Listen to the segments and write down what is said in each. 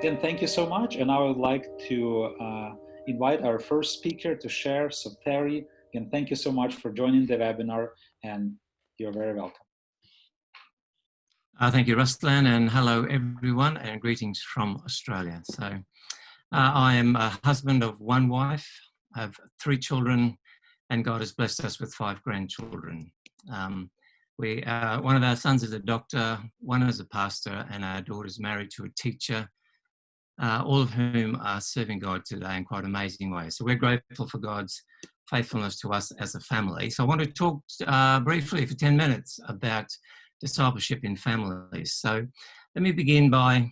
Again, thank you so much. And I would like to invite our first speaker to share. So Terry, again, thank you so much for joining the webinar, and you're very welcome. Thank you, Ruslan, and hello everyone, and greetings from Australia. So I am a husband of one wife, I have 3 children, and God has blessed us with 5 grandchildren. One of our sons is a doctor, one is a pastor, and our daughter is married to a teacher, all of whom are serving God today in quite amazing ways. So we're grateful for God's faithfulness to us as a family. So I want to talk briefly for 10 minutes about discipleship in families. So let me begin by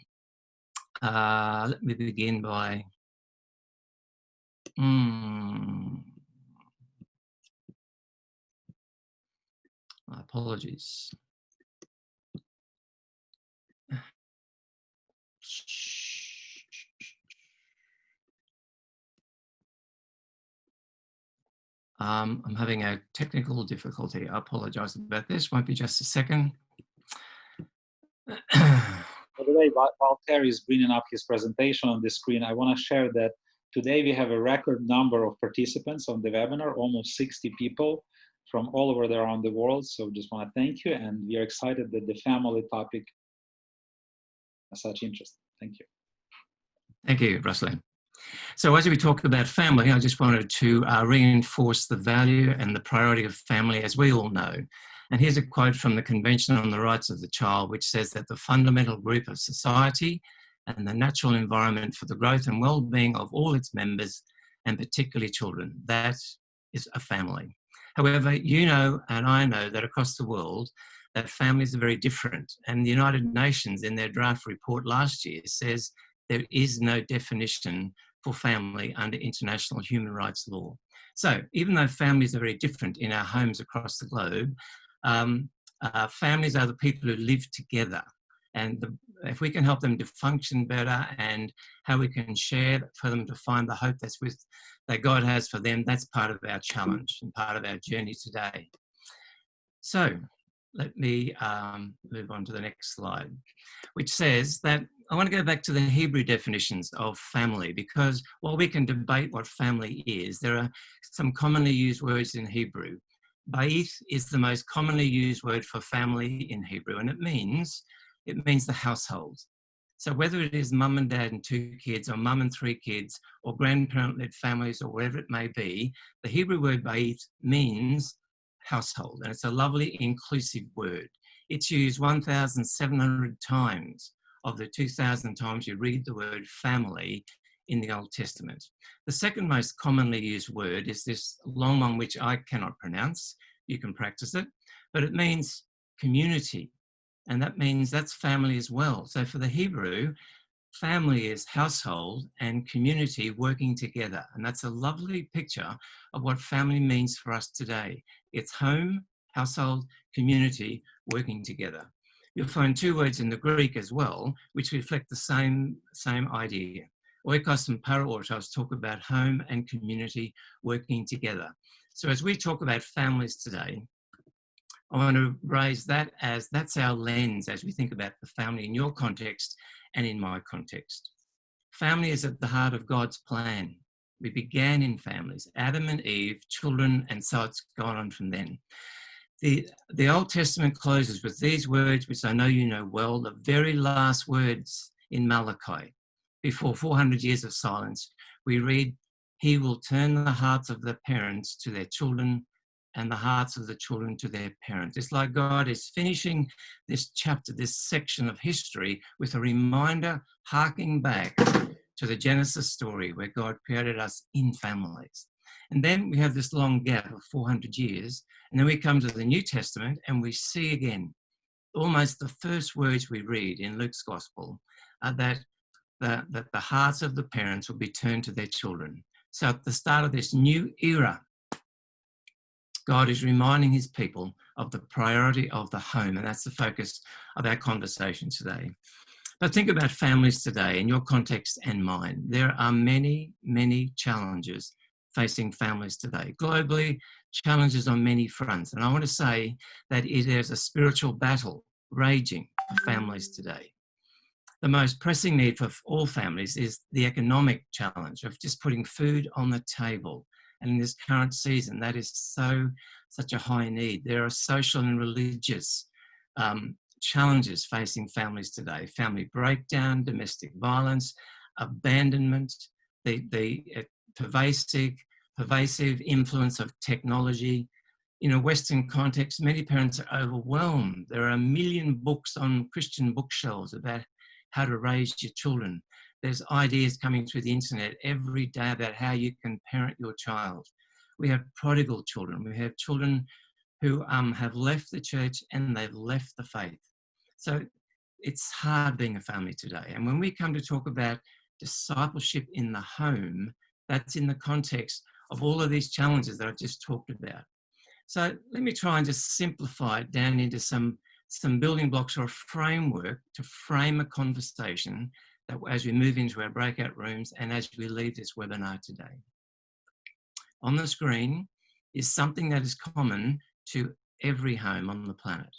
apologies. I'm having a technical difficulty. I apologize about this. Won't be just a second. By the way, while Terry is bringing up his presentation on the screen, I want to share that today we have a record number of participants on the webinar, almost 60 people from all over around the world. So just want to thank you, and we are excited that the family topic has such interest. Thank you. Thank you, Ruslan. So as we talk about family, I just wanted to reinforce the value and the priority of family, as we all know. And here's a quote from the Convention on the Rights of the Child, which says that the fundamental group of society and the natural environment for the growth and well-being of all its members, and particularly children, that is a family. However, you know and I know that across the world, that families are very different. And the United Nations, in their draft report last year, says there is no definition for family under international human rights law. So even though families are very different in our homes across the globe, families are the people who live together. And if we can help them to function better, and how we can share for them to find the hope that God has for them, that's part of our challenge and part of our journey today. So let me move on to the next slide, which says that I want to go back to the Hebrew definitions of family, because while we can debate what family is, there are some commonly used words in Hebrew. Ba'ith is the most commonly used word for family in Hebrew, and it means the household. So whether it is mum and dad and 2 kids, or mum and 3 kids, or grandparent-led families, or whatever it may be, the Hebrew word ba'ith means household, and it's a lovely inclusive word. It's used 1,700 times of the 2,000 times you read the word family in the Old Testament. The second most commonly used word is this long one which I cannot pronounce. You can practice it, but it means community, and that means that's family as well. So for the Hebrew, family is household and community working together, and that's a lovely picture of what family means for us today. It's home, household, community working together. You'll find 2 words in the Greek as well, which reflect the same idea. Oikos and paraortos talk about home and community working together. So as we talk about families today, I want to raise that as that's our lens as we think about the family in your context and in my context. Family is at the heart of God's plan. We began in families, Adam and Eve, children, and so it's gone on from then. The Old Testament closes with these words, which I know you know well, the very last words in Malachi. Before 400 years of silence, we read, "He will turn the hearts of the parents to their children, and the hearts of the children to their parents." It's like God is finishing this chapter, this section of history, with a reminder, harking back to the Genesis story where God created us in families. And then we have this long gap of 400 years, and then we come to the New Testament and we see again, almost the first words we read in Luke's Gospel are that the hearts of the parents will be turned to their children. So at the start of this new era, God is reminding his people of the priority of the home, and that's the focus of our conversation today. But think about families today in your context and mine. There are many, many challenges facing families today. Globally, challenges on many fronts. And I want to say that there's a spiritual battle raging for families today. The most pressing need for all families is the economic challenge of just putting food on the table. And in this current season, that is such a high need. There are social and religious challenges facing families today: family breakdown, domestic violence, abandonment, the pervasive influence of technology. In a Western context, many parents are overwhelmed. There are a million books on Christian bookshelves about how to raise your children. There's ideas coming through the internet every day about how you can parent your child. We have prodigal children. We have children who have left the church and they've left the faith. So it's hard being a family today. And when we come to talk about discipleship in the home, that's in the context of all of these challenges that I've just talked about. So let me try and just simplify it down into some building blocks or a framework to frame a conversation that as we move into our breakout rooms and as we leave this webinar today. On the screen is something that is common to every home on the planet,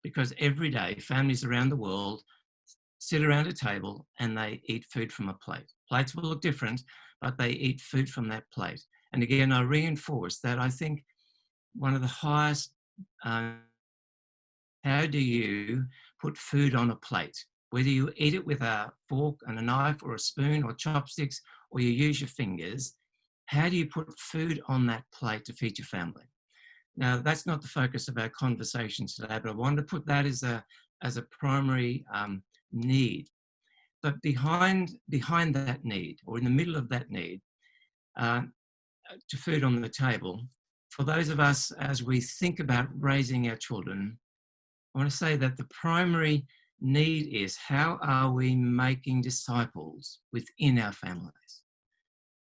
because every day families around the world sit around a table and they eat food from a plate. Plates will look different, but they eat food from that plate. And again, I reinforce that I think one of the highest, how do you put food on a plate? Whether you eat it with a fork and a knife or a spoon or chopsticks, or you use your fingers, how do you put food on that plate to feed your family? Now, that's not the focus of our conversation today, but I wanted to put that as a primary need. But behind that need, or in the middle of that need, to food on the table, for those of us, as we think about raising our children, I want to say that the primary need is, how are we making disciples within our families?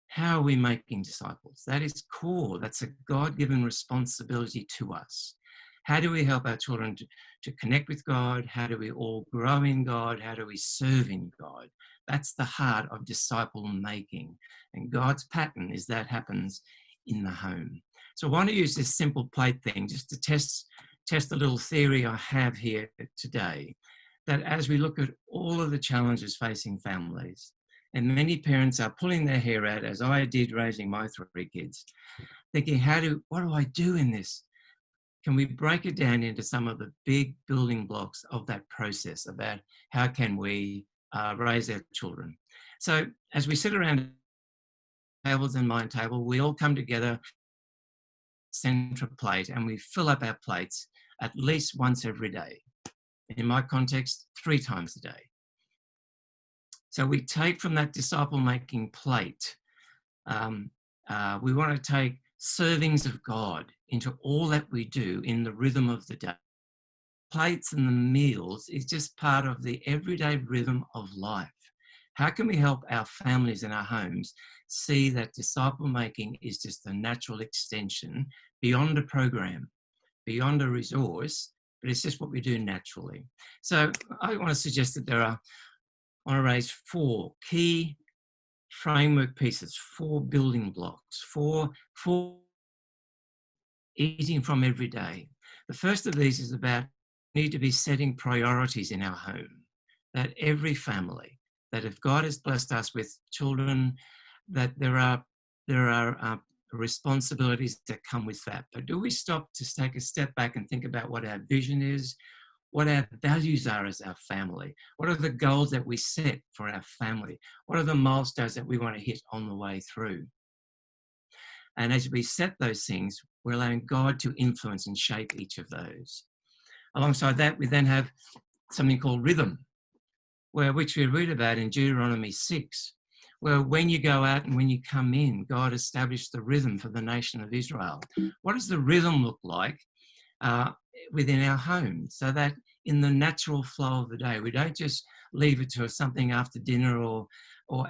How are we making disciples? That is core. That's a God-given responsibility to us. How do we help our children to connect with God? How do we all grow in God? How do we serve in God? That's the heart of disciple making. And God's pattern is that happens in the home. So I want to use this simple plate thing just to test a little theory I have here today, that as we look at all of the challenges facing families, and many parents are pulling their hair out, as I did raising my 3 kids, thinking, what do I do in this? Can we break it down into some of the big building blocks of that process about how can we raise our children? So as we sit around tables and mind table, we all come together, center plate, and we fill up our plates at least once every day. In my context, 3 times a day. So we take from that disciple-making plate, we want to take servings of God into all that we do in the rhythm of the day. Plates and the meals is just part of the everyday rhythm of life. How can we help our families and our homes see that disciple-making is just a natural extension beyond a program, beyond a resource, but it's just what we do naturally? So I want to suggest that I want to raise 4 key framework pieces, 4 building blocks, 4 eating from every day. The first of these is about need to be setting priorities in our home, that every family, that if God has blessed us with children, that there are responsibilities that come with that. But do we stop to take a step back and think about what our vision is, what our values are as our family? What are the goals that we set for our family? What are the milestones that we want to hit on the way through? And as we set those things, we're allowing God to influence and shape each of those. Alongside that, we then have something called rhythm, which we read about in Deuteronomy 6, where when you go out and when you come in, God established the rhythm for the nation of Israel. What does the rhythm look like within our home, so that in the natural flow of the day, we don't just leave it to something after dinner or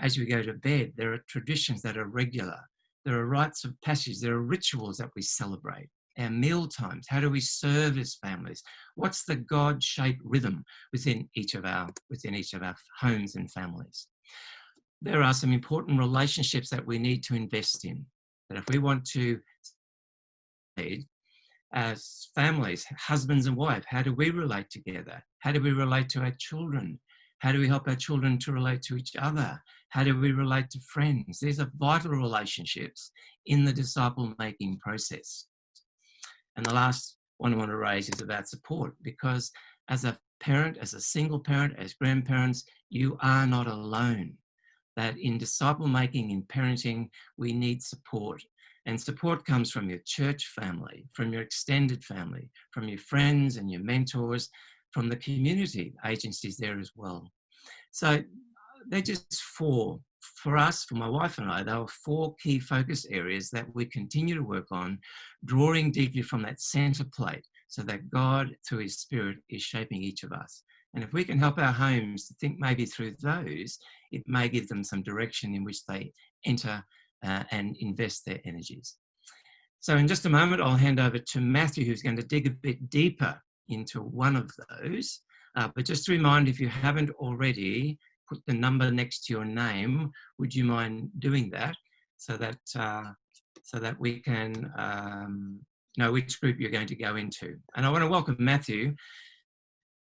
as we go to bed? There are traditions that are regular. There are rites of passage. There are rituals that we celebrate. Our meal times. How do we serve as families? What's the God-shaped rhythm within each of our homes and families? There are some important relationships that we need to invest in. That if we want to, as families, husbands and wife, how do we relate together? How do we relate to our children? How do we help our children to relate to each other? How do we relate to friends? These are vital relationships in the disciple-making process. And the last one I want to raise is about support, because as a parent, as a single parent, as grandparents, you are not alone. That in disciple making, in parenting, we need support. And support comes from your church family, from your extended family, from your friends and your mentors, from the community agencies there as well. So they're just four. For us, for my wife and I, there were four key focus areas that we continue to work on, drawing deeply from that center plate so that God, through his Spirit, is shaping each of us. And if we can help our homes to think maybe through those, it may give them some direction in which they enter and invest their energies. So in just a moment, I'll hand over to Matthew, who's going to dig a bit deeper into one of those. But just to remind, if you haven't already, put the number next to your name. Would you mind doing that so that we can know which group you're going to go into? And I want to welcome Matthew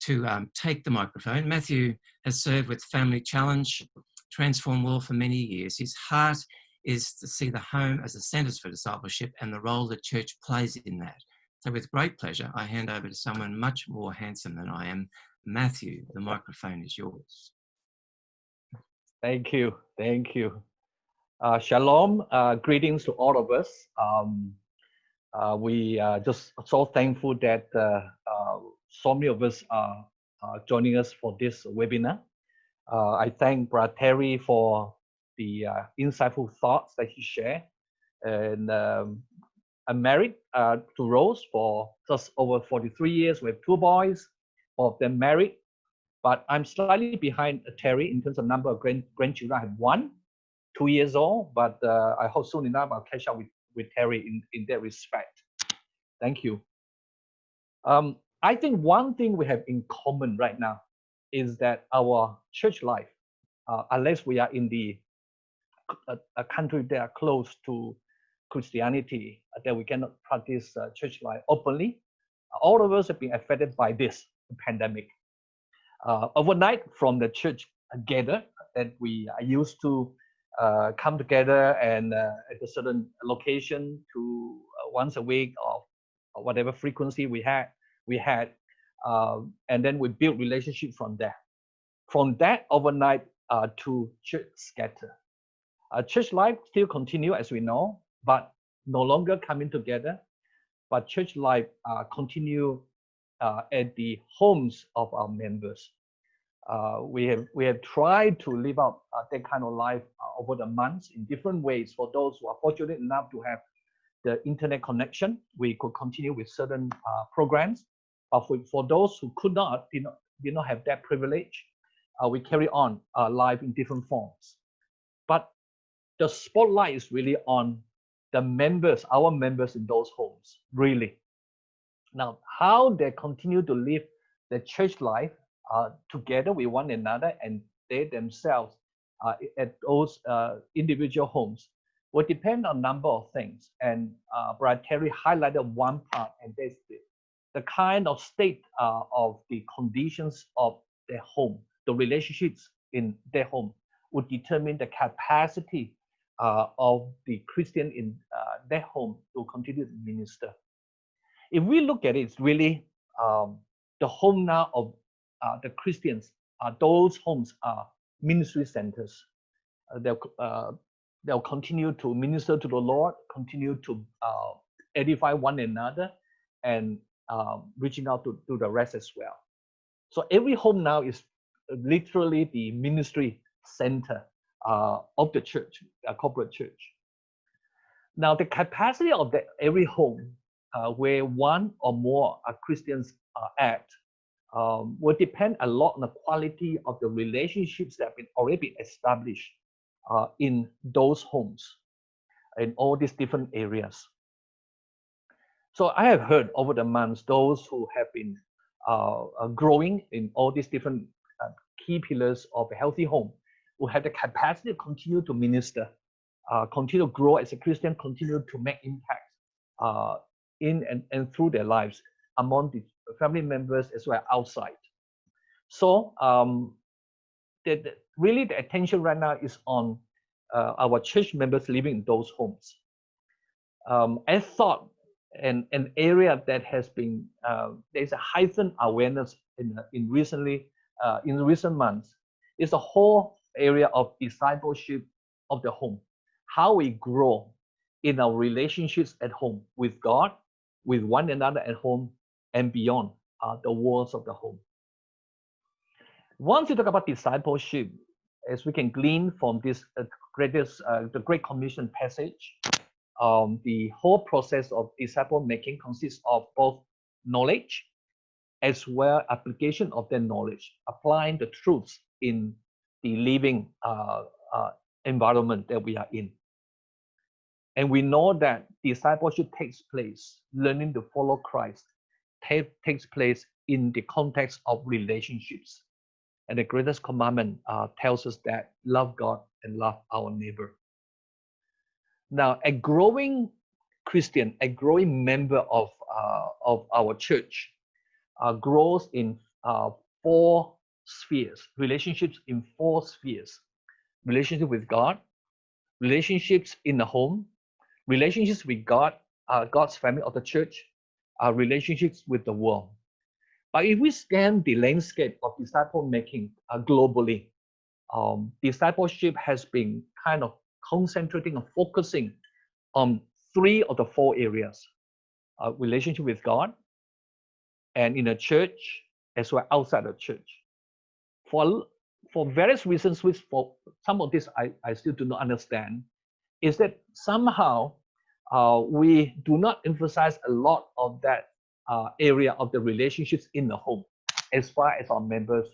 to take the microphone. Matthew has served with Family Challenge, Transform World for many years. His heart is to see the home as a centre for discipleship and the role the church plays in that. So with great pleasure, I hand over to someone much more handsome than I am. Matthew, the microphone is yours. Thank you. Thank you. Shalom. Greetings to all of us. We are just so thankful that so many of us are joining us for this webinar. I thank Brother Terry for the insightful thoughts that he shared. And I'm married to Rose for just over 43 years. We have two boys, both of them married. But I'm slightly behind Terry in terms of number of grandchildren. I have one, 2 years old, but I hope soon enough I'll catch up with Terry in that respect. Thank you. I think one thing we have in common right now is that our church life, unless we are in a country that are close to Christianity, that we cannot practice church life openly, all of us have been affected by this pandemic. Overnight from the church gather that we are used to come together and at a certain location to once a week or whatever frequency we had, and then we build relationship from there. From that overnight to church scatter. Church life still continue as we know, but no longer coming together. But church life continue at the homes of our members. We have tried to live out that kind of life over the months in different ways. For those who are fortunate enough to have the internet connection, we could continue with certain programs. But for those who did not have that privilege, we carry on life in different forms. But the spotlight is really on the members, our members in those homes, really. Now, how they continue to live the church life together with one another and they themselves at those individual homes will depend on a number of things. And Brother Terry highlighted one part, and that's the kind of state of the conditions of their home, the relationships in their home would determine the capacity of the Christian in their home to continue to minister. If we look at it, it's really the home now of the Christians. Those homes are ministry centers. They'll continue to minister to the Lord, continue to edify one another, and reaching out to the rest as well. So every home now is literally the ministry center of the church, a corporate church. Now, the capacity of every home where one or more Christians are at will depend a lot on the quality of the relationships that have already been established in those homes in all these different areas. So I have heard over the months those who have been growing in all these different key pillars of a healthy home will have the capacity to continue to minister, continue to grow as a Christian, continue to make impact in and through their lives among the family members as well as outside. So really the attention right now is on our church members living in those homes. I thought an area that has been there's a heightened awareness in recent months is the whole area of discipleship of the home, how we grow in our relationships at home with God, with one another at home, and beyond the walls of the home. Once you talk about discipleship, as we can glean from this the Great Commission passage, the whole process of disciple making consists of both knowledge as well application of that knowledge, applying the truths in the living environment that we are in. And we know that discipleship takes place, learning to follow Christ takes place in the context of relationships. And the greatest commandment tells us that love God and love our neighbor. Now, a growing Christian, a growing member of our church grows in 4 spheres, relationships in 4 spheres: relationship with God, relationships in the home, relationships with God, God's family of the church, relationships with the world. But if we scan the landscape of disciple making globally, discipleship has been kind of concentrating and focusing on 3 of the 4 areas: relationship with God, and in the church, as well outside the church. For various reasons, which for some of this I still do not understand, is that somehow we do not emphasize a lot of that area of the relationships in the home as far as our members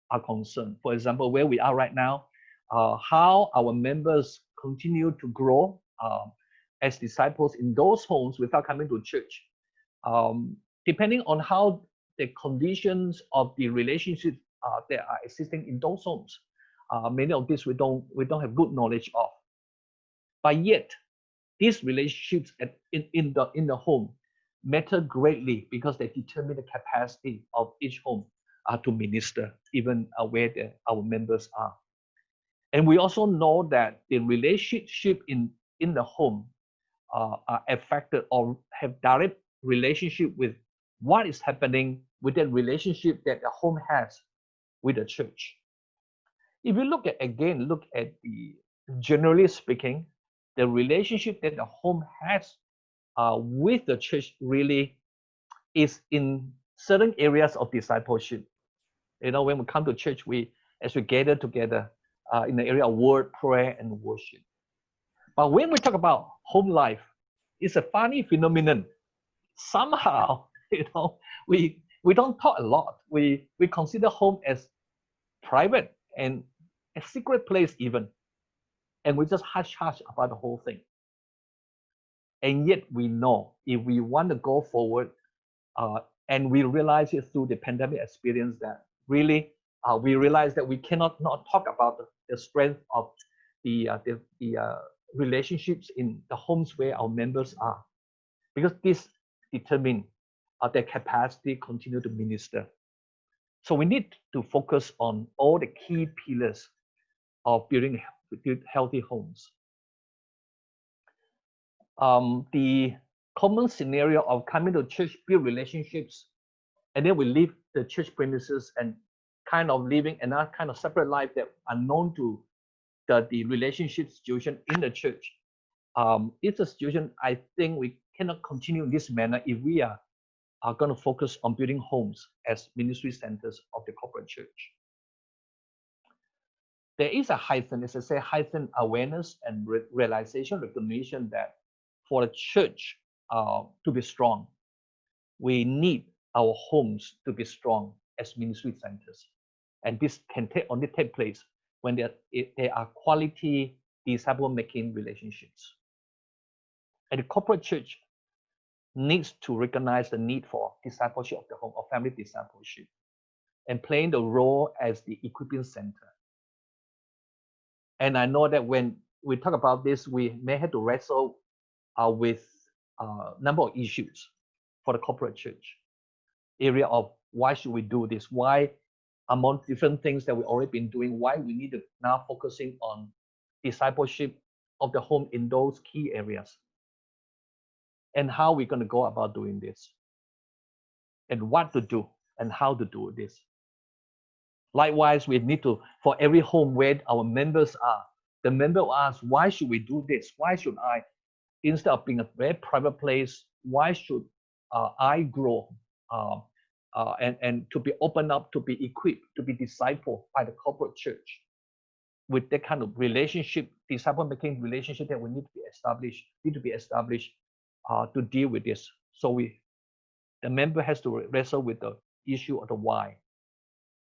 are concerned. For example, where we are right now, how our members continue to grow as disciples in those homes without coming to church. Depending on how the conditions of the relationships that are existing in those homes, many of these we don't have good knowledge of. But yet, these relationships in the home matter greatly because they determine the capacity of each home to minister, even where our members are. And we also know that the relationship in the home are affected or have direct relationship with what is happening with that relationship that the home has with the church. If you look at the, generally speaking, the relationship that the home has with the church really is in certain areas of discipleship. You know, when we come to church, as we gather together in the area of word, prayer, and worship. But when we talk about home life, it's a funny phenomenon. Somehow, we don't talk a lot. We consider home as private and a secret place even, and we just hush about the whole thing. And yet we know if we want to go forward, and we realize it through the pandemic experience that really we realize that we cannot not talk about the strength of the relationships in the homes where our members are, because this determines their capacity to continue to minister. So we need to focus on all the key pillars of building healthy homes. The common scenario of coming to church, build relationships, and then we leave the church premises and kind of living another kind of separate life that are known to the relationship situation in the church. It's a situation I think we cannot continue in this manner if we are going to focus on building homes as ministry centers of the corporate church. There is a heightened awareness and realization, recognition that for the church to be strong, we need our homes to be strong as ministry centers. And this can only take place when there are quality disciple-making relationships. And the corporate church needs to recognize the need for discipleship of the home, or family discipleship, and playing the role as the equipping center. And I know that when we talk about this, we may have to wrestle with a number of issues for the corporate church. Area of why should we do this? Why among different things that we've already been doing, why we need to now focusing on discipleship of the home in those key areas, and how we're going to go about doing this, and what to do and how to do this. Likewise, we need to, for every home where our members are, the member will ask, why should we do this? Why should I, instead of being a very private place, why should I grow and to be opened up, to be equipped, to be discipled by the corporate church with that kind of relationship, disciple-making relationship that we need to be established to deal with this. So the member has to wrestle with the issue of the why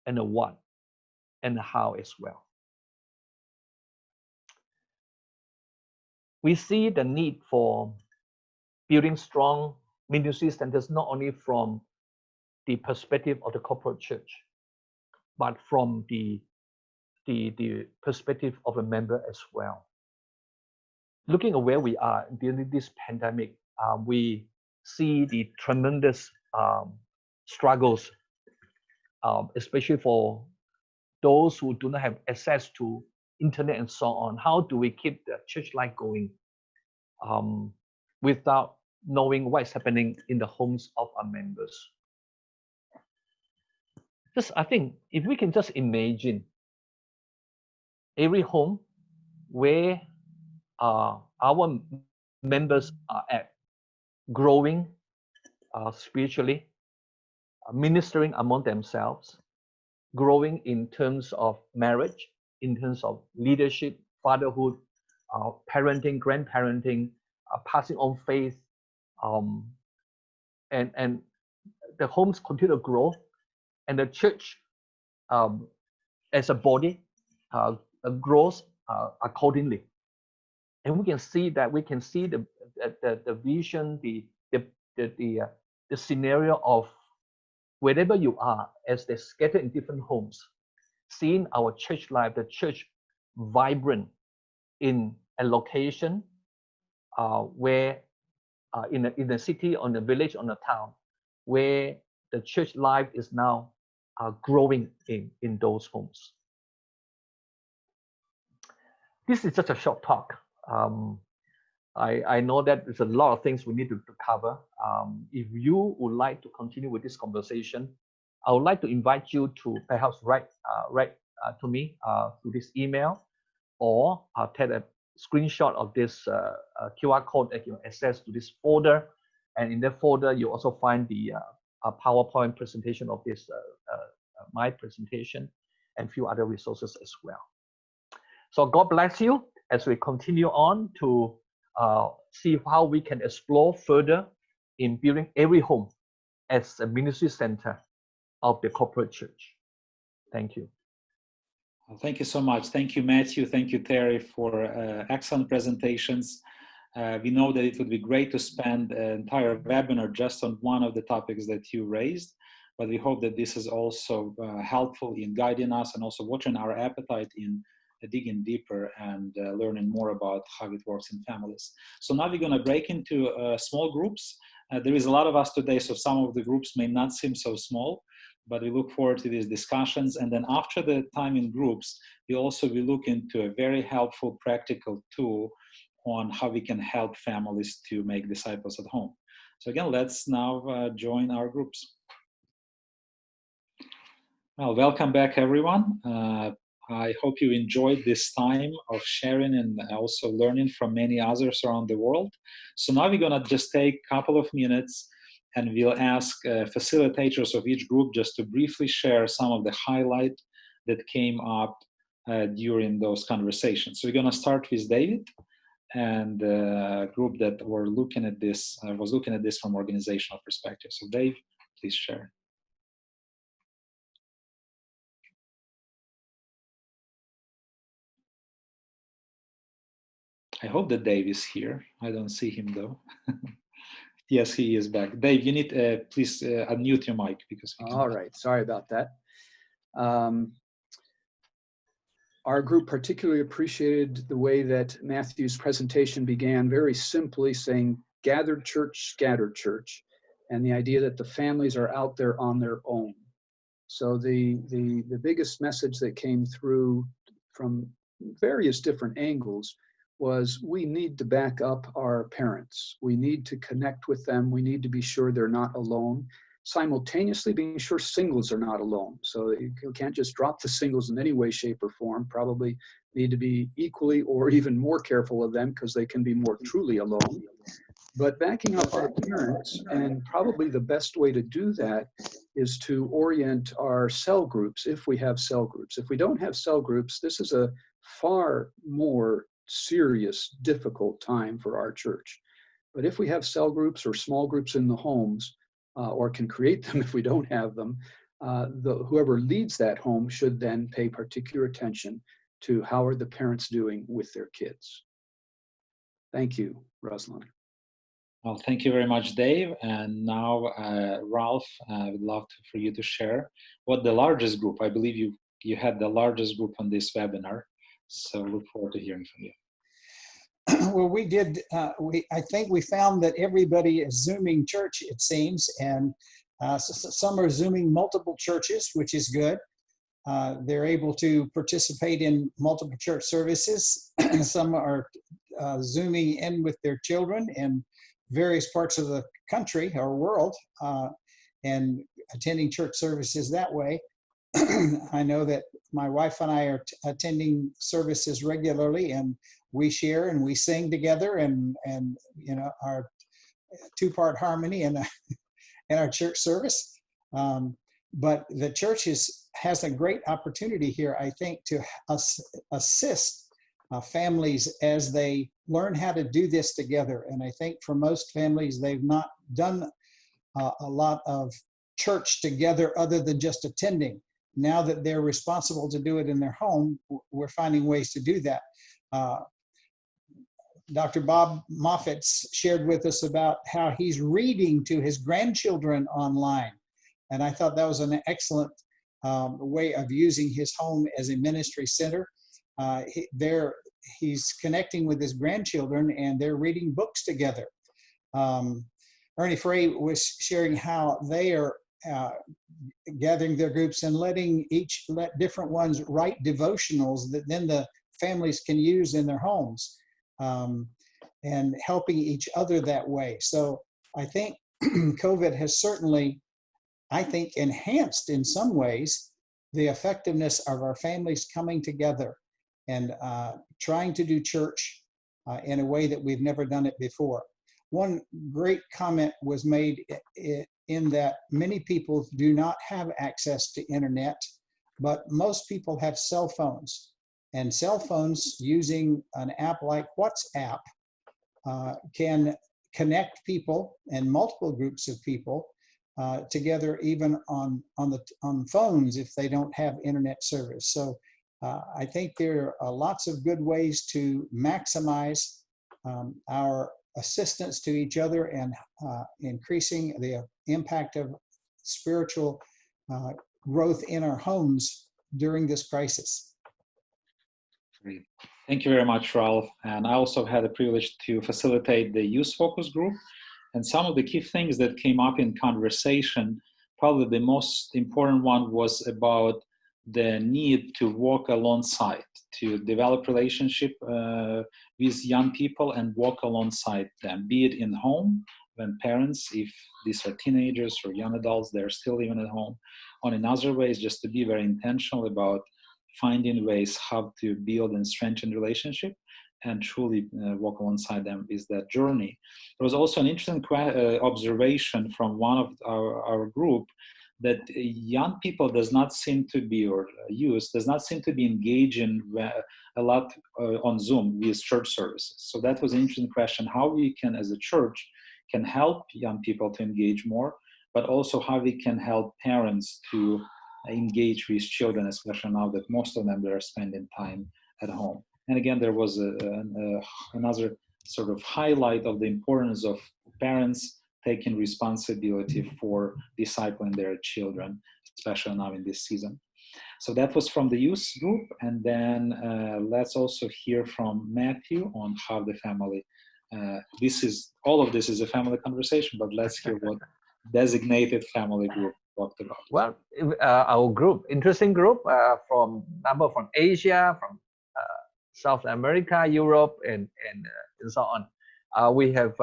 and the what and the how as well. We see the need for building strong ministry centers, not only from the perspective of the corporate church, but from the perspective of a member as well. Looking at where we are during this pandemic, we see the tremendous struggles, especially for those who do not have access to internet and so on. How do we keep the church life going without knowing what is happening in the homes of our members? I think if we can just imagine every home where our members are at, growing spiritually, ministering among themselves, growing in terms of marriage, in terms of leadership, fatherhood, parenting, grandparenting, passing on faith, and the homes continue to grow, and the church as a body grows accordingly. And we can see that, we can see the vision, the scenario of wherever you are, as they're scattered in different homes, seeing our church life, the church vibrant in a location where in the city, on the village, on the town, where the church life is now growing in those homes. This is just a short talk. I know that there's a lot of things we need to cover. If you would like to continue with this conversation, I would like to invite you to perhaps write to me through this email, or take a screenshot of this QR code that you access to this folder. And in that folder, you also find the PowerPoint presentation of this my presentation, and a few other resources as well. So God bless you as we continue on to see how we can explore further in building every home as a ministry center of the corporate church. Thank you. Thank you so much. Thank you, Matthew. Thank you, Terry, for excellent presentations. We know that it would be great to spend an entire webinar just on one of the topics that you raised, but we hope that this is also helpful in guiding us and also watching our appetite in digging deeper and learning more about how it works in families. So now we're going to break into small groups. There is a lot of us today, so some of the groups may not seem so small, but we look forward to these discussions. And then after the time in groups, we also will look into a very helpful practical tool on how we can help families to make disciples at home. So again, let's now join our groups. Well, welcome back, everyone. I hope you enjoyed this time of sharing and also learning from many others around the world. So now we're going to just take a couple of minutes and we'll ask facilitators of each group just to briefly share some of the highlight that came up during those conversations. So we're going to start with David and the group that were looking at this, was looking at this from organizational perspective. So Dave, please share. I hope that Dave is here. I don't see him though. Yes, he is back. Dave, you need please unmute your mic because. All right, sorry about that. Our group particularly appreciated the way that Matthew's presentation began, very simply saying, gathered church, scattered church, and the idea that the families are out there on their own. So the biggest message that came through from various different angles was we need to back up our parents. We need to connect with them. We need to be sure they're not alone. Simultaneously being sure singles are not alone. So you can't just drop the singles in any way, shape, or form. Probably need to be equally or even more careful of them because they can be more truly alone. But backing up our parents, and probably the best way to do that is to orient our cell groups if we have cell groups. If we don't have cell groups, this is a far more serious, difficult time for our church. But if we have cell groups or small groups in the homes, or can create them if we don't have them, whoever leads that home should then pay particular attention to how are the parents doing with their kids. Thank you, Rosalind. Well, thank you very much, Dave. And now, Ralph, I would love for you to share what the largest group, I believe you had the largest group on this webinar. So look forward to hearing from you. Well, we did, I think we found that everybody is Zooming church, it seems, and some are Zooming multiple churches, which is good. They're able to participate in multiple church services. Some are Zooming in with their children in various parts of the country or world and attending church services that way. I know that my wife and I are attending services regularly, and we share and we sing together, and you know, our two-part harmony in our church service. But the church has a great opportunity here, I think, to assist families as they learn how to do this together. And I think for most families, they've not done a lot of church together other than just attending. Now that they're responsible to do it in their home, we're finding ways to do that. Dr. Bob Moffitt shared with us about how he's reading to his grandchildren online. And I thought that was an excellent way of using his home as a ministry center. He's connecting with his grandchildren and they're reading books together. Ernie Frey was sharing how they are gathering their groups and let different ones write devotionals that then the families can use in their homes, and helping each other that way. So I think COVID has certainly, I think, enhanced in some ways the effectiveness of our families coming together and trying to do church in a way that we've never done it before. One great comment was made in that many people do not have access to internet, but most people have cell phones. And cell phones using an app like WhatsApp can connect people and multiple groups of people together, even on phones if they don't have internet service. So I think there are lots of good ways to maximize our assistance to each other and increasing the impact of spiritual growth in our homes during this crisis. Great. Thank you very much, Ralph. And I also had the privilege to facilitate the youth focus group. And some of the key things that came up in conversation, probably the most important one was about the need to walk alongside, to develop relationship with young people and walk alongside them, be it in home, when parents, if these are teenagers or young adults, they're still living at home, or in other ways, just to be very intentional about finding ways how to build and strengthen relationship and truly walk alongside them is that journey. There was also an interesting observation from one of our group that young people does not seem to be, or youth does not seem to be engaging a lot on Zoom with church services. So that was an interesting question, how we can, as a church, can help young people to engage more, but also how we can help parents to engage with children, especially now that most of them are spending time at home. And again, there was another sort of highlight of the importance of parents taking responsibility for discipling their children, especially now in this season. So that was from the youth group. And then let's also hear from Matthew on how the family, all of this is a family conversation, but let's hear what designated family group talked about? Well, our group, interesting group, from Asia, from South America, Europe, and so on. We have,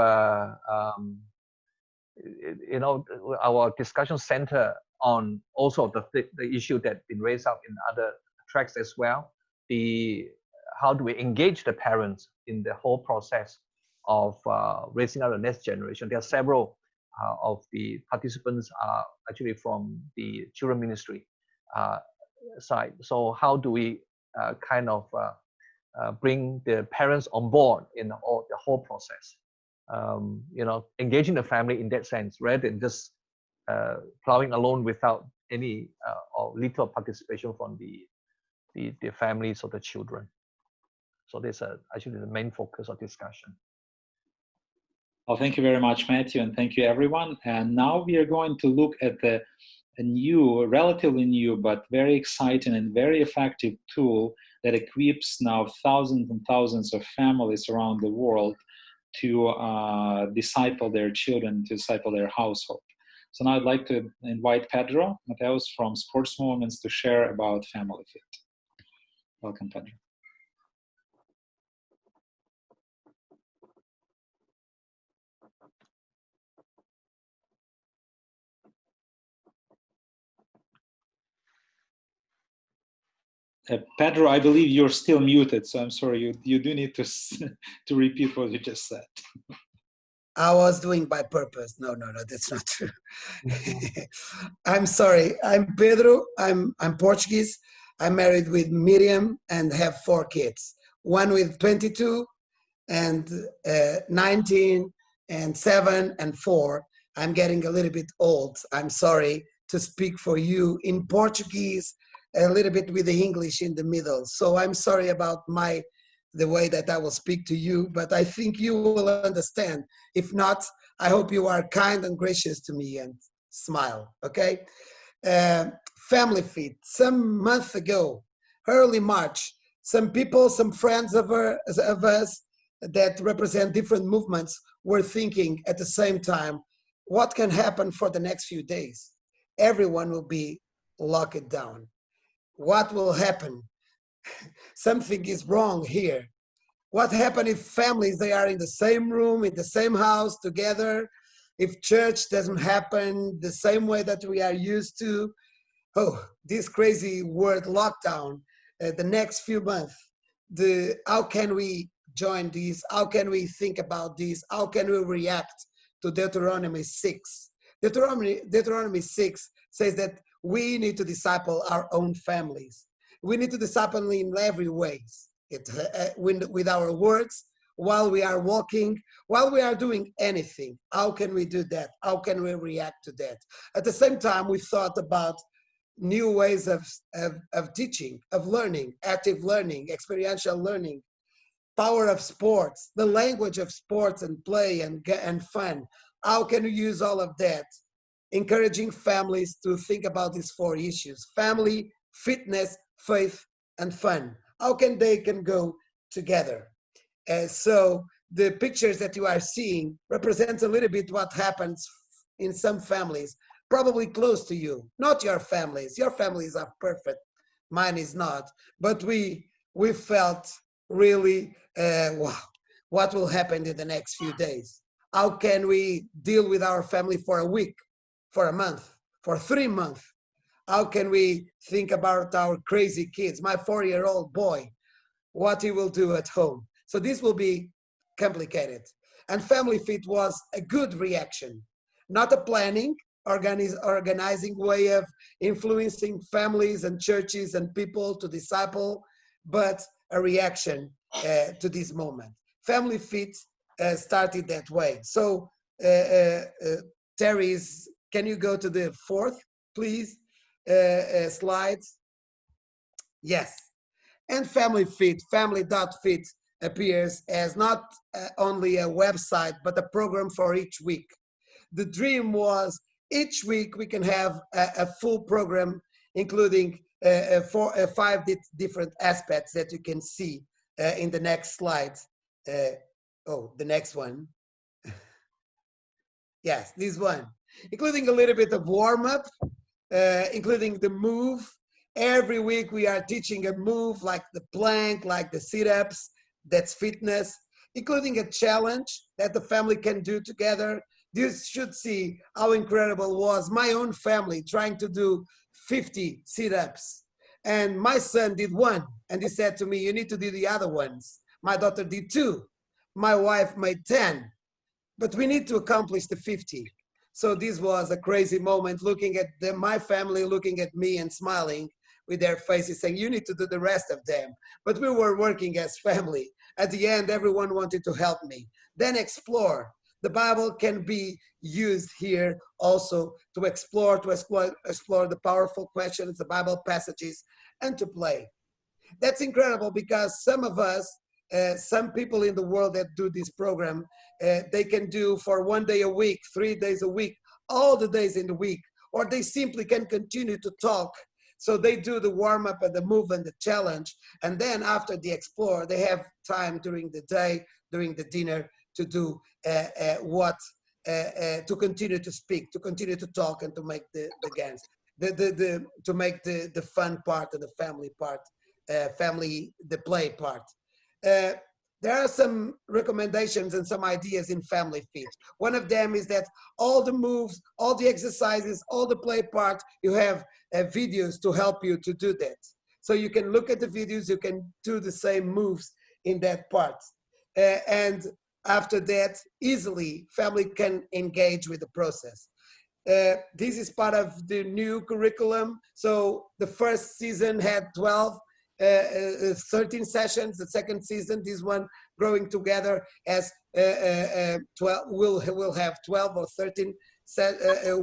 you know, our discussion center on also the issue that been raised up in other tracks as well. How do we engage the parents in the whole process of raising up the next generation? There are several of the participants are actually from the children ministry side. So how do we kind of bring the parents on board in the whole process? You know, engaging the family in that sense, rather than just plowing alone without any or little participation from the families or the children. So this is actually the main focus of discussion. Well, thank you very much, Matthew, and thank you, everyone. And now we are going to look at a new, relatively new, but very exciting and very effective tool that equips now thousands and thousands of families around the world to disciple their children, to disciple their household. So now I'd like to invite Pedro Mateos from Sports Moments to share about Family Fit. Welcome, Pedro. Pedro, I believe you're still muted, so I'm sorry, you do need to repeat what you just said. I was doing by purpose. No, that's not true. I'm sorry. I'm Pedro. I'm Portuguese. I'm married with Miriam and have 4 kids. One with 22 and 19 and 7 and 4. I'm getting a little bit old. I'm sorry to speak for you in Portuguese, a little bit with the English in the middle. So I'm sorry about the way that I will speak to you, but I think you will understand. If not, I hope you are kind and gracious to me and smile, okay? Family Fit, some month ago, early March, some people, some friends of us that represent different movements were thinking at the same time, what can happen for the next few days? Everyone will be locked down. What will happen? Something is wrong here. What happens if families, they are in the same room, in the same house together, if church doesn't happen the same way that we are used to? Oh, this crazy word lockdown, the next few months, how can we join this? How can we think about this? How can we react to Deuteronomy 6? Deuteronomy 6 says that we need to disciple our own families. We need to disciple in every way, with our words, while we are walking, while we are doing anything. How can we do that? How can we react to that? At the same time, we thought about new ways of teaching, of learning, active learning, experiential learning, power of sports, the language of sports and play and fun. How can we use all of that? Encouraging families to think about these 4 issues: family, fitness, faith, and fun. How can they go together? So the pictures that you are seeing represents a little bit what happens in some families, probably close to you, not your families. Your families are perfect. Mine is not. But we felt really, wow, what will happen in the next few days? How can we deal with our family for a week, for a month, for 3 months? How can we think about our crazy kids? My 4-year-old boy, what he will do at home. So this will be complicated. And Family Fit was a good reaction, not a planning, organizing way of influencing families and churches and people to disciple, but a reaction to this moment. Family Fit started that way. So Terry, can you go to the 4th, please? Slides. Yes. And Family Fit, family.fit, appears as not only a website, but a program for each week. The dream was each week we can have a full program, including 5 different aspects that you can see in the next slide. The next one. Yes, this one, including a little bit of warm-up, including the move. Every week we are teaching a move like the plank, like the sit-ups, that's fitness, including a challenge that the family can do together. You should see how incredible was my own family trying to do 50 sit-ups. And my son did one, and he said to me, you need to do the other ones. My daughter did 2. My wife made 10. But we need to accomplish the 50. So this was a crazy moment, looking at my family, looking at me and smiling with their faces, saying, you need to do the rest of them. But we were working as family. At the end, everyone wanted to help me. Then explore. The Bible can be used here also to explore the powerful questions, the Bible passages, and to play. That's incredible, because some of us, some people in the world that do this program, they can do for 1 day a week, 3 days a week, all the days in the week, or they simply can continue to talk. So they do the warm-up and the move and the challenge, and then after the explore, they have time during the day, during the dinner, to do to continue to speak, to continue to talk, and to make the games, to make the fun part and the family part, the play part. There are some recommendations and some ideas in Family Fit. One of them is that all the moves, all the exercises, all the play part, you have videos to help you to do that. So you can look at the videos, you can do the same moves in that part. And after that, easily, family can engage with the process. This is part of the new curriculum. So the first season had 13 sessions. The second season, this one growing together as 12, will have 12 or 13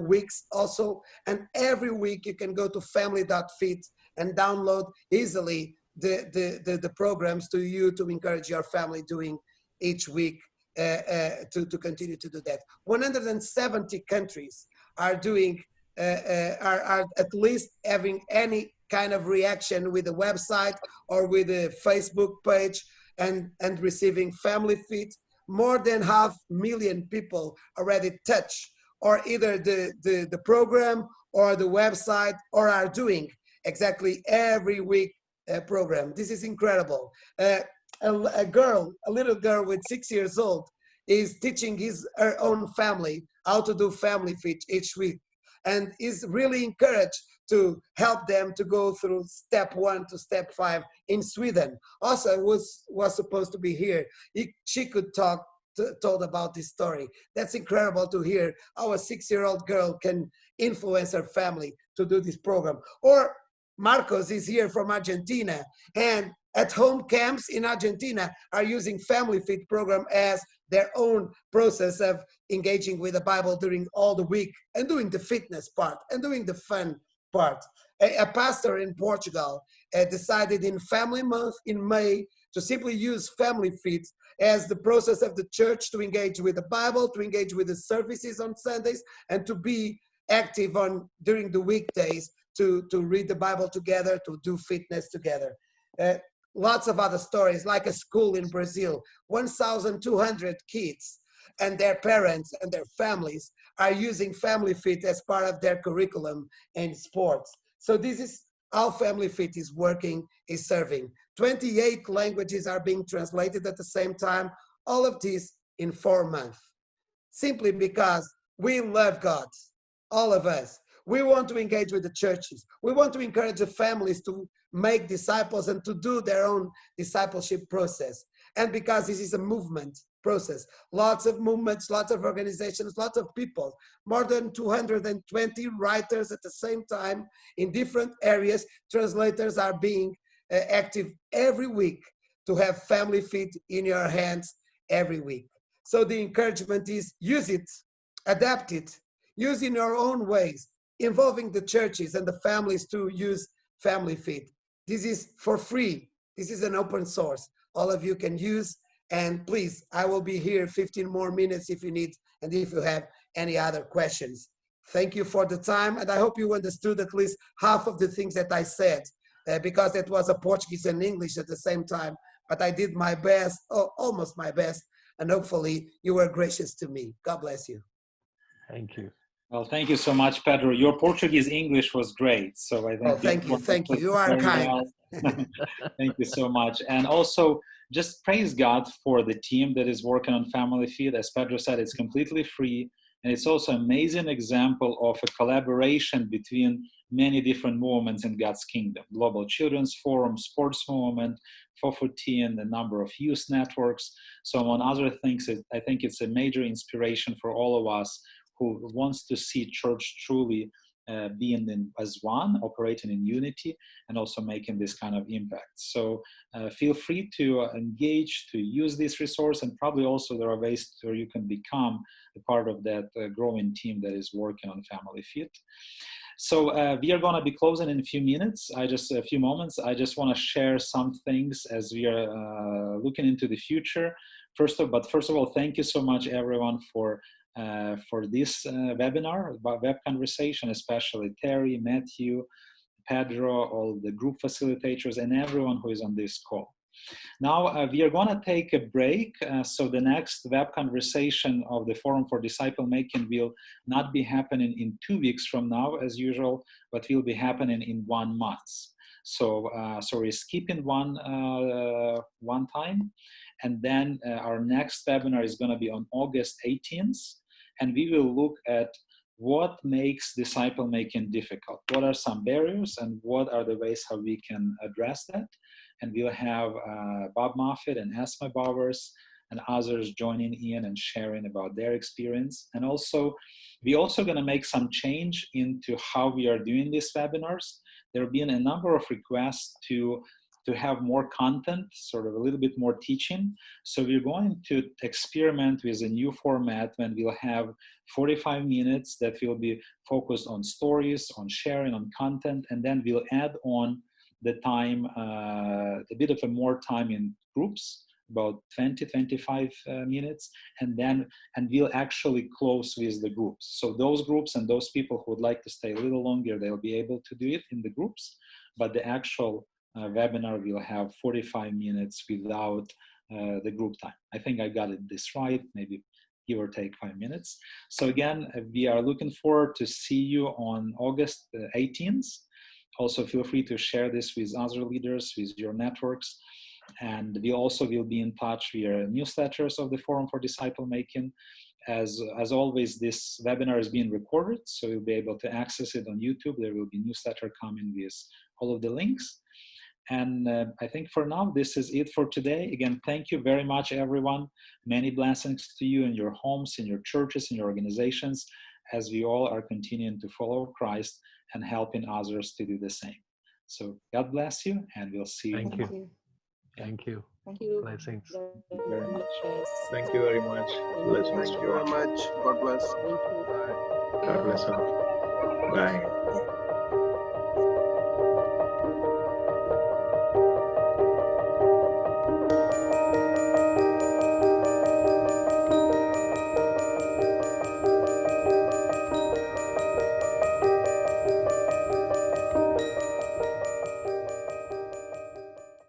weeks also. And every week you can go to family.fit and download easily the programs to encourage your family doing each week, to continue to do that. 170 countries are doing, are at least having any kind of reaction with the website or with the Facebook page, and receiving Family Fit. More than 500,000 people already touch or either the program or the website, or are doing exactly every week program. This is incredible. A little girl with 6 years old is teaching her own family how to do Family Fit each week, and is really encouraged to help them to go through step 1 to step 5 in Sweden. Also was supposed to be here. She could told about this story. That's incredible to hear how a 6-year-old girl can influence her family to do this program. Or Marcos is here from Argentina, and at home camps in Argentina are using Family Fit program as their own process of engaging with the Bible during all the week, and doing the fitness part and doing the fun part. A pastor in Portugal decided in Family Month in May to simply use Family Fit as the process of the church to engage with the Bible, to engage with the services on Sundays, and to be active during the weekdays to read the Bible together, to do fitness together. Lots of other stories, like a school in Brazil, 1,200 kids and their parents and their families are using Family Fit as part of their curriculum in sports. So this is how Family Fit is working, is serving. 28 languages are being translated at the same time, all of this in 4 months. Simply because we love God, all of us. We want to engage with the churches. We want to encourage the families to make disciples and to do their own discipleship process. And because this is a movement process, lots of movements, lots of organizations, lots of people, more than 220 writers at the same time in different areas. Translators are being active every week to have Family Fit in your hands every week. So the encouragement is use it, adapt it, use in your own ways, involving the churches and the families to use Family Fit. This is for free. This is an open source. All of you can use, and please, I will be here 15 more minutes if you need, and if you have any other questions. Thank you for the time, and I hope you understood at least half of the things that I said, because it was a Portuguese and English at the same time, but I did my best, almost my best, and hopefully you were gracious to me. God bless you. Thank you. Well, thank you so much, Pedro. Your Portuguese English was great. So I think Oh, thank you. Thank you. You are very kind. well. Thank you so much. And also, just praise God for the team that is working on Family Feed. As Pedro said, it's completely free. And it's also an amazing example of a collaboration between many different movements in God's kingdom. Global Children's Forum, Sports Movement, 414, a number of youth networks. So among other things, I think it's a major inspiration for all of us who wants to see church truly being as one, operating in unity, and also making this kind of impact. So feel free to engage, to use this resource, and probably also there are ways where you can become a part of that growing team that is working on Family Fit. So we are going to be closing in a few minutes. A few moments. I just want to share some things as we are looking into the future. First of all, thank you so much, everyone, for this webinar, web conversation, especially Terry, Matthew, Pedro, all the group facilitators, and everyone who is on this call. Now, we are going to take a break. So the next web conversation of the Forum for Disciple Making will not be happening in 2 weeks from now, as usual, but will be happening in 1 month. So we're skipping one time. And then our next webinar is going to be on August 18th. And we will look at what makes disciple making difficult. What are some barriers and what are the ways how we can address that? And we'll have Bob Moffitt and Esma Bowers and others joining in and sharing about their experience. And also, we're also going to make some change into how we are doing these webinars. There have been a number of requests to have more content, sort of a little bit more teaching. So we're going to experiment with a new format when we'll have 45 minutes that will be focused on stories, on sharing, on content, and then we'll add on the time, a bit of a more time in groups, about 20, 25 minutes, and we'll actually close with the groups. So those groups and those people who would like to stay a little longer, they'll be able to do it in the groups, but the actual webinar will have 45 minutes without the group time. I think I got this right, maybe give or take 5 minutes. So again, we are looking forward to see you on August 18th. Also feel free to share this with other leaders, with your networks. And we also will be in touch via newsletters of the Forum for Disciple Making. As always, this webinar is being recorded, so you'll be able to access it on YouTube. There will be newsletter coming with all of the links. And I think for now, this is it for today. Again, thank you very much, everyone. Many blessings to you in your homes, in your churches, in your organizations, as we all are continuing to follow Christ and helping others to do the same. So God bless you, and we'll see you. Thank you. Thank you. Thank you. Blessings. Thank you very much. Thank you very much. Blessings Thank to you all. very much. God bless. God bless all. Bye.